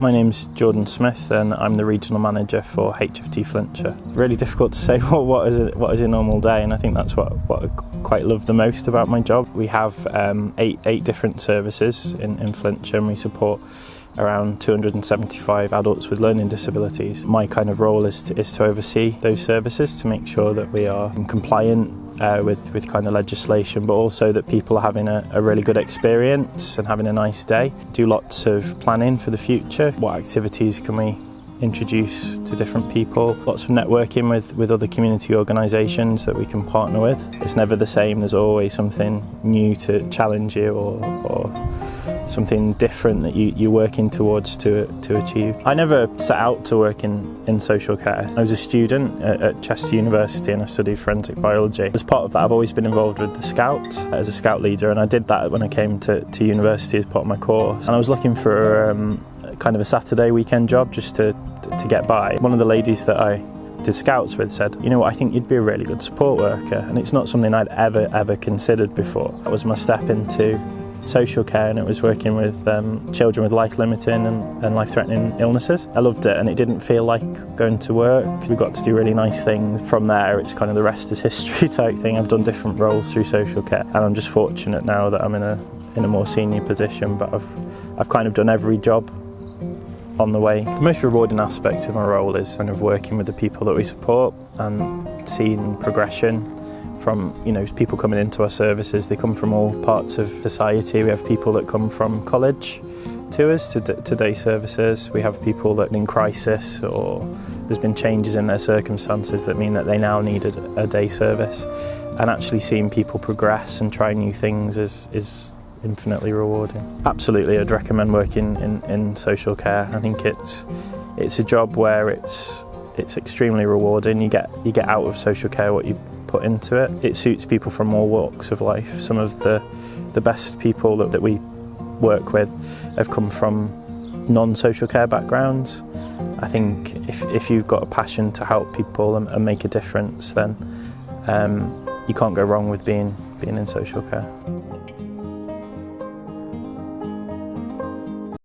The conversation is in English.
My name's Jordan Smith and I'm the regional manager for HFT Flintshire. Really difficult to say what is a normal day, and I think that's what I quite love the most about my job. We have eight different services in Flintshire, and we support around 275 adults with learning disabilities. My kind of role is to oversee those services, to make sure that we are compliant with kind of legislation, but also that people are having a really good experience and having a nice day. Do lots of planning for the future. What activities can we introduce to different people? Lots of networking with other community organisations that we can partner with. It's never the same, there's always something new to challenge you or something different that you're working towards to achieve. I never set out to work in social care. I was a student at Chester University and I studied forensic biology. As part of that, I've always been involved with the Scouts as a Scout leader, and I did that when I came to university as part of my course. And I was looking for kind of a Saturday weekend job just to get by. One of the ladies that I did Scouts with said, "You know what, I think you'd be a really good support worker," and it's not something I'd ever considered before. That was my step into social care, and it was working with children with life-limiting and life-threatening illnesses. I loved it, and it didn't feel like going to work. We got to do really nice things. From there, it's kind of the rest is history type thing. I've done different roles through social care, and I'm just fortunate now that I'm in a more senior position, but I've kind of done every job on the way. The most rewarding aspect of my role is kind of working with the people that we support and seeing progression from, people coming into our services. They come from all parts of society. We have people that come from college to us, to day services. We have people that are in crisis, or there's been changes in their circumstances that mean that they now need a day service. And actually seeing people progress and try new things is infinitely rewarding. Absolutely, I'd recommend working in social care. I think it's a job where it's extremely rewarding. You get out of social care what you put into it. It suits people from all walks of life. Some of the best people that we work with have come from non-social care backgrounds. I think if you've got a passion to help people and make a difference, then you can't go wrong with being in social care.